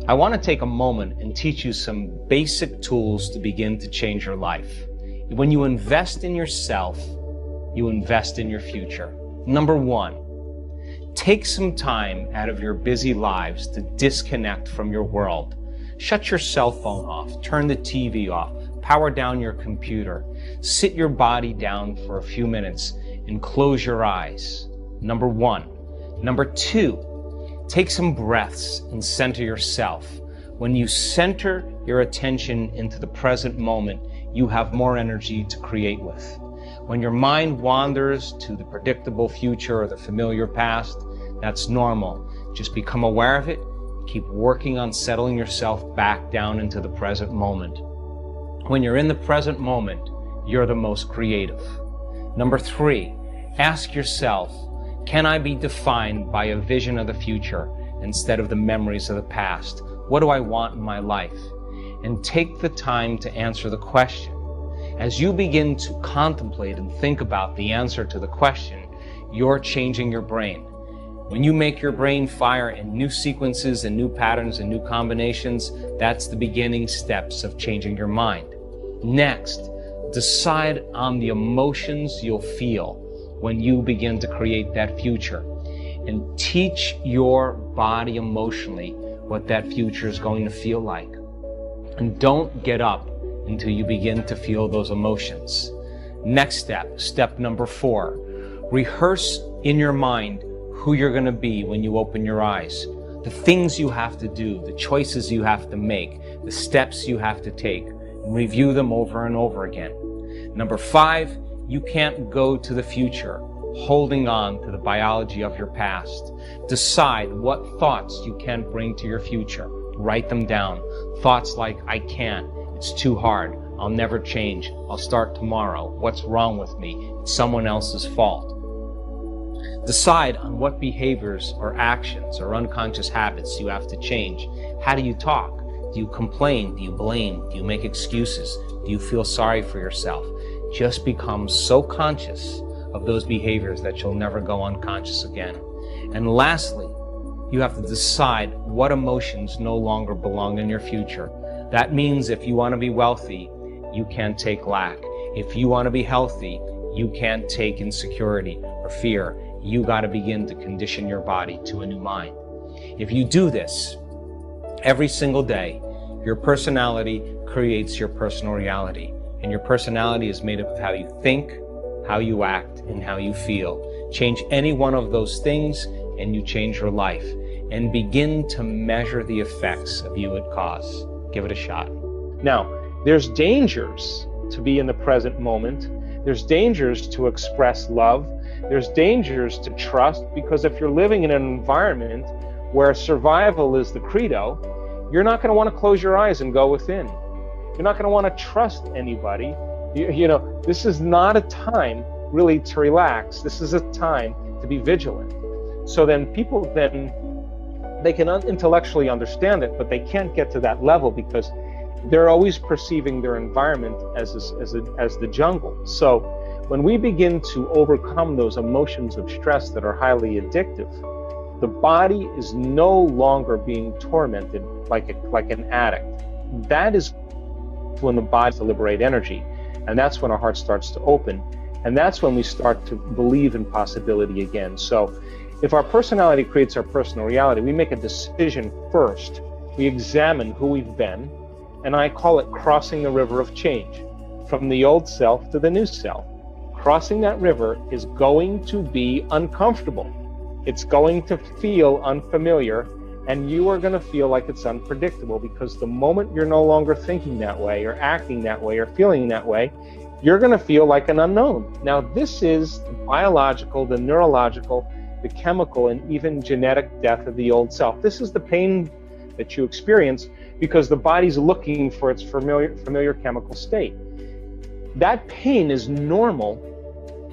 I want to take a moment and teach you some basic tools to begin to change your life. When you invest in yourself, you invest in your future. Number one, take some time out of your busy lives to disconnect from your world. Shut your cell phone off, turn the TV off, power down your computer, sit your body down for a few minutes and close your eyes. Number one. Number two, take some breaths and center yourself. When you center your attention into the present moment, you have more energy to create with. When your mind wanders to the predictable future or the familiar past, that's normal. Just become aware of it. Keep working on settling yourself back down into the present moment. When you're in the present moment, you're the most creative. Number three, ask yourself, can I be defined by a vision of the future instead of the memories of the past? What do I want in my life? And take the time to answer the question. As you begin to contemplate and think about the answer to the question, you're changing your brain. When you make your brain fire in new sequences and new patterns and new combinations, that's the beginning steps of changing your mind. Next, decide on the emotions you'll feel when you begin to create that future, and teach your body emotionally what that future is going to feel like. And don't get up until you begin to feel those emotions. Next step, step number four, rehearse in your mind who you're going to be when you open your eyes, the things you have to do, the choices you have to make, the steps you have to take, and review them over and over again. Number five, you can't go to the future holding on to the biology of your past. Decide what thoughts you can bring to your future. Write them down. Thoughts like, I can't, it's too hard, I'll never change, I'll start tomorrow, what's wrong with me, it's someone else's fault. Decide on what behaviors or actions or unconscious habits you have to change. How do you talk? Do you complain? Do you blame? Do you make excuses? Do you feel sorry for yourself? Just become so conscious of those behaviors that you'll never go unconscious again. And lastly, you have to decide what emotions no longer belong in your future. That means if you want to be wealthy, you can't take lack. If you want to be healthy, you can't take insecurity or fear. You got to begin to condition your body to a new mind. If you do this every single day, your personality creates your personal reality. And your personality is made up of how you think, how you act, and how you feel. Change any one of those things and you change your life. And begin to measure the effects of you it cause. Give it a shot. Now, there's dangers to be in the present moment. There's dangers to express love. There's dangers to trust, because if you're living in an environment where survival is the credo, you're not going to want to close your eyes and go within. You're not going to want to trust anybody. You know, this is not a time really to relax. This is a time to be vigilant. So then people they can intellectually understand it, but they can't get to that level because they're always perceiving their environment as the jungle. So when we begin to overcome those emotions of stress that are highly addictive, the body is no longer being tormented like an addict. That is when the body to liberate energy, and that's when our heart starts to open, and that's when we start to believe in possibility again. So if our personality creates our personal reality, we make a decision first. We examine who we've been, and I call it crossing the river of change, from the old self to the new self. Crossing that river is going to be uncomfortable. It's going to feel unfamiliar, and you are going to feel like it's unpredictable, because the moment you're no longer thinking that way or acting that way or feeling that way, you're going to feel like an unknown. Now, this is the biological, the neurological, the chemical, and even genetic death of the old self. This is the pain that you experience because the body's looking for its familiar chemical state. That pain is normal,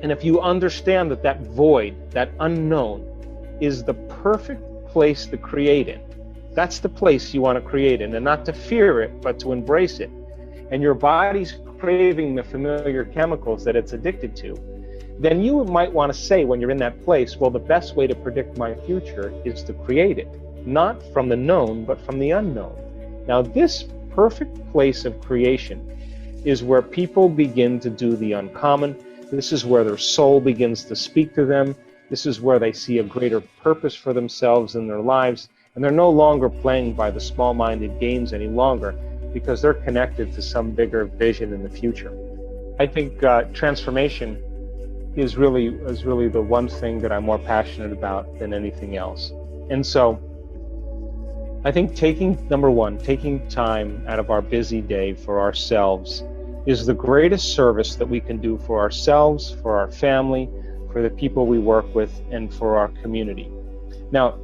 and if you understand that that void, that unknown, is the perfect place to create in. That's the place you want to create in, and not to fear it, but to embrace it. And your body's craving the familiar chemicals that it's addicted to. Then you might want to say, when you're in that place, well, the best way to predict my future is to create it. not from the known, but from the unknown. Now, this perfect place of creation is where people begin to do the uncommon. This is where their soul begins to speak to them. This is where they see a greater purpose for themselves in their lives, and they're no longer playing by the small-minded games any longer, because they're connected to some bigger vision in the future. I think transformation is really the one thing that I'm more passionate about than anything else. And so I think number one, taking time out of our busy day for ourselves is the greatest service that we can do for ourselves, for our family, for the people we work with, and for our community. Now,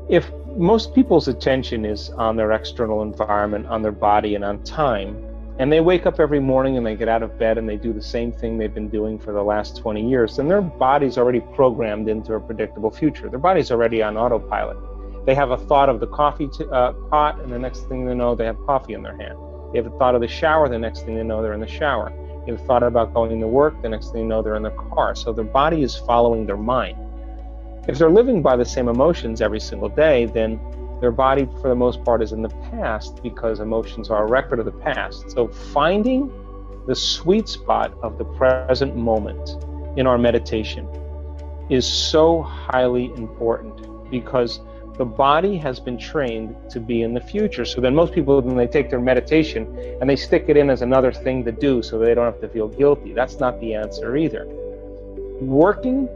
if most people's attention is on their external environment, on their body, and on time, and they wake up every morning and they get out of bed and they do the same thing they've been doing for the last 20 years, then their body's already programmed into a predictable future. Their body's already on autopilot. They have a thought of the coffee pot, and the next thing they know, they have coffee in their hand. They have a thought of the shower, the next thing they know, they're in the shower. They have a thought about going to work, the next thing they know, they're in the car. So their body is following their mind. If they're living by the same emotions every single day, then their body, for the most part, is in the past, because emotions are a record of the past. So finding the sweet spot of the present moment in our meditation is so highly important, because the body has been trained to be in the future. So then most people, when they take their meditation and they stick it in as another thing to do so they don't have to feel guilty, that's not the answer either. Working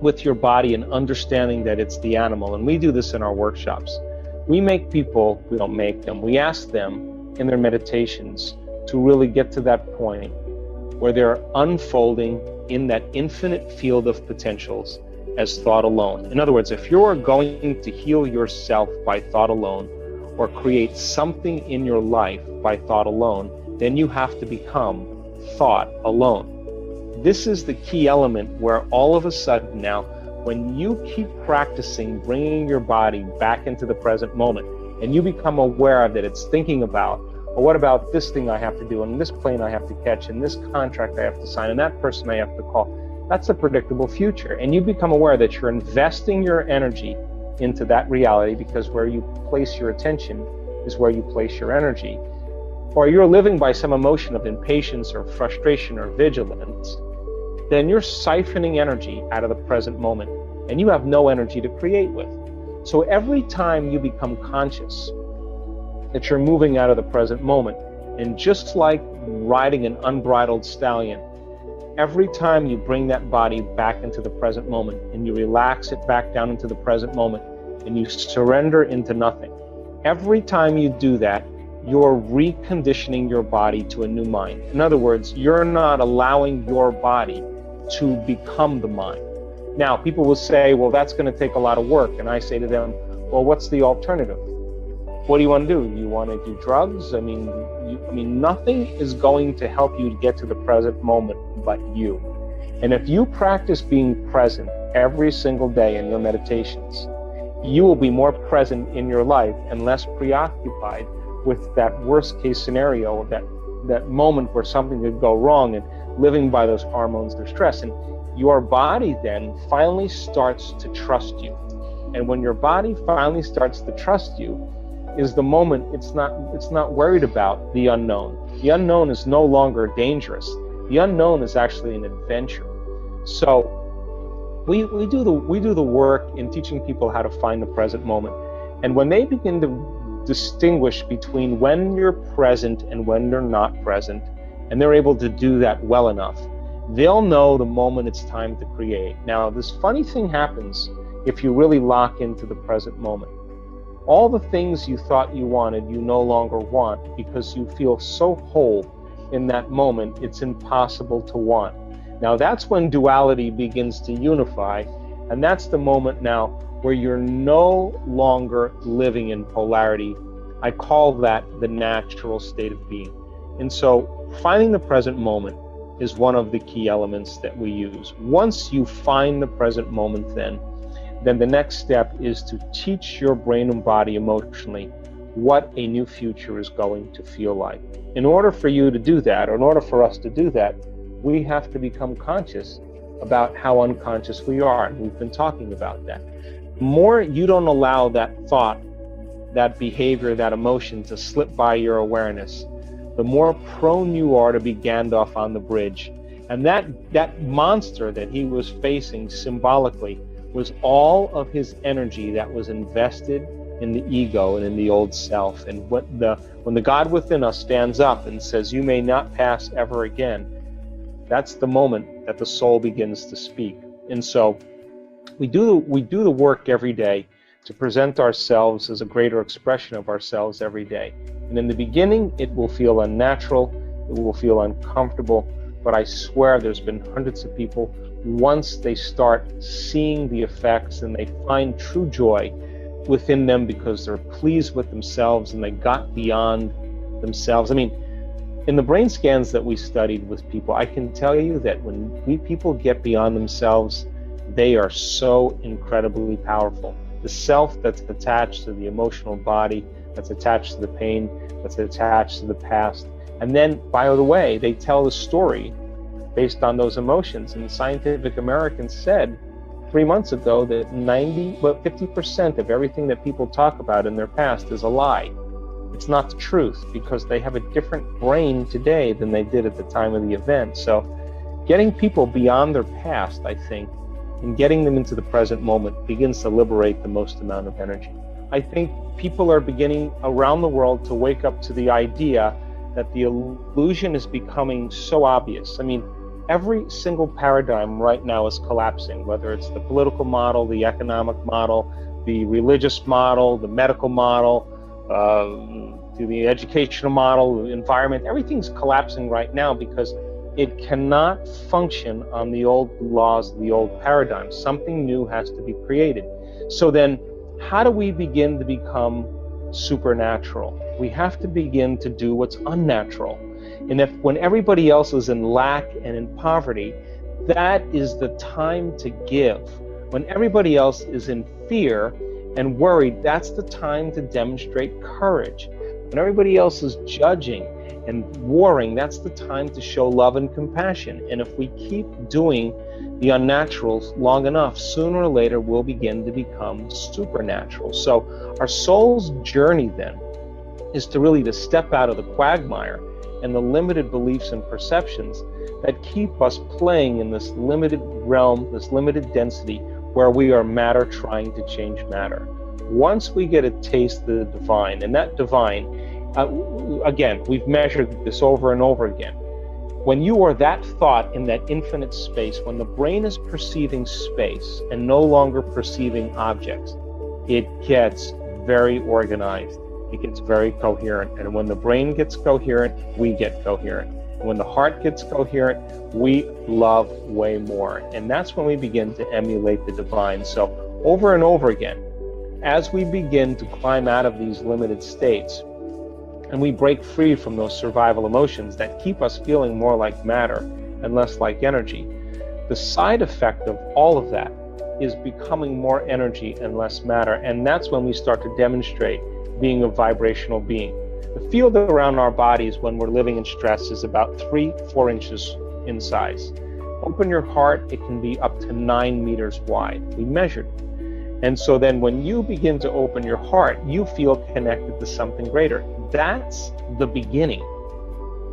with your body and understanding that it's the animal, and we do this in our workshops. We make people, we don't make them, we ask them in their meditations to really get to that point where they're unfolding in that infinite field of potentials as thought alone. In other words, if you're going to heal yourself by thought alone, or create something in your life by thought alone, then you have to become thought alone. This is the key element where all of a sudden now, when you keep practicing bringing your body back into the present moment, and you become aware that it's thinking about, well, what about this thing I have to do, and this plane I have to catch, and this contract I have to sign, and that person I have to call, that's a predictable future. And you become aware that you're investing your energy into that reality, because where you place your attention is where you place your energy. Or you're living by some emotion of impatience or frustration or vigilance, then you're siphoning energy out of the present moment, and you have no energy to create with. So every time you become conscious that you're moving out of the present moment, and just like riding an unbridled stallion, every time you bring that body back into the present moment and you relax it back down into the present moment and you surrender into nothing, every time you do that, you're reconditioning your body to a new mind. In other words, you're not allowing your body to become the mind. Now, people will say, well, that's going to take a lot of work. And I say to them, well, what's the alternative? What do you want to do? You want to do drugs? I mean, nothing is going to help you to get to the present moment but you. And if you practice being present every single day in your meditations, you will be more present in your life and less preoccupied with that worst case scenario, that moment where something could go wrong, and living by those hormones of stress. And your body then finally starts to trust you. And when your body finally starts to trust you, is the moment it's not worried about the unknown. The unknown is no longer dangerous. The unknown is actually an adventure. So we do the work in teaching people how to find the present moment. And when they begin to distinguish between when you're present and when you're not present, and they're able to do that well enough, they'll know the moment it's time to create. Now, this funny thing happens if you really lock into the present moment. All the things you thought you wanted, you no longer want, because you feel so whole in that moment, it's impossible to want. Now, that's when duality begins to unify, and that's the moment now where you're no longer living in polarity. I call that the natural state of being. And so finding the present moment is one of the key elements that we use. Once you find the present moment, then the next step is to teach your brain and body emotionally what a new future is going to feel like. In order for you to do that, or in order for us to do that, we have to become conscious about how unconscious we are. And we've been talking about that. The more you don't allow that thought, that behavior, that emotion to slip by your awareness, the more prone you are to be Gandalf on the bridge. And that monster that he was facing symbolically was all of his energy that was invested in the ego and in the old self. And when the God within us stands up and says, "You may not pass ever again," that's the moment that the soul begins to speak. And so we do the work every day to present ourselves as a greater expression of ourselves every day. And in the beginning, it will feel unnatural, it will feel uncomfortable, but I swear there's been hundreds of people, once they start seeing the effects and they find true joy within them because they're pleased with themselves and they got beyond themselves. I mean, in the brain scans that we studied with people, I can tell you that when people get beyond themselves, they are so incredibly powerful. The self that's attached to the emotional body, that's attached to the pain, that's attached to the past. And then, by the way, they tell the story based on those emotions. And Scientific American said 3 months ago that 50% of everything that people talk about in their past is a lie. It's not the truth, because they have a different brain today than they did at the time of the event. So getting people beyond their past, I think, and getting them into the present moment begins to liberate the most amount of energy. I think people are beginning around the world to wake up to the idea that the illusion is becoming so obvious. I mean, every single paradigm right now is collapsing, whether it's the political model, the economic model, the religious model, the medical model, to the educational model, the environment. Everything's collapsing right now because it cannot function on the old laws, the old paradigms. Something new has to be created. So then, how do we begin to become supernatural? We have to begin to do what's unnatural. And when everybody else is in lack and in poverty, that is the time to give. When everybody else is in fear and worried, that's the time to demonstrate courage. When everybody else is judging and warring, that's the time to show love and compassion. And if we keep doing the unnaturals long enough, sooner or later we'll begin to become supernatural. So our soul's journey then is to really step out of the quagmire and the limited beliefs and perceptions that keep us playing in this limited realm, this limited density, where we are matter trying to change matter. Once we get a taste of the divine, and that divine, again, we've measured this over and over again. When you are that thought in that infinite space, when the brain is perceiving space and no longer perceiving objects, it gets very organized. It gets very coherent. And when the brain gets coherent, we get coherent. And when the heart gets coherent, we love way more. And that's when we begin to emulate the divine. So over and over again, as we begin to climb out of these limited states, and we break free from those survival emotions that keep us feeling more like matter and less like energy, the side effect of all of that is becoming more energy and less matter. And that's when we start to demonstrate being a vibrational being. The field around our bodies when we're living in stress is about 3-4 inches in size. Open your heart, it can be up to 9 meters wide. We measured. And so then when you begin to open your heart, you feel connected to something greater. That's the beginning.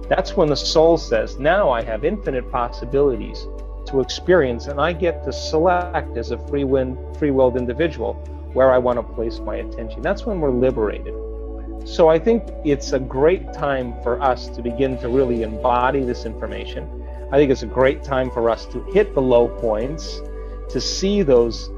That's when the soul says, now I have infinite possibilities to experience, and I get to select as a free-willed individual where I want to place my attention. That's when we're liberated. So I think it's a great time for us to begin to really embody this information. I think it's a great time for us to hit the low points, to see those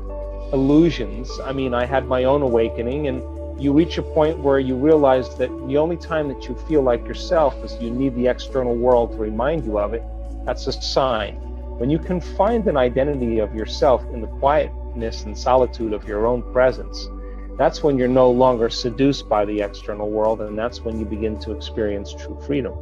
illusions. I mean, I had my own awakening, and you reach a point where you realize that the only time that you feel like yourself is you need the external world to remind you of it. That's a sign. When you can find an identity of yourself in the quietness and solitude of your own presence, that's when you're no longer seduced by the external world, and that's when you begin to experience true freedom.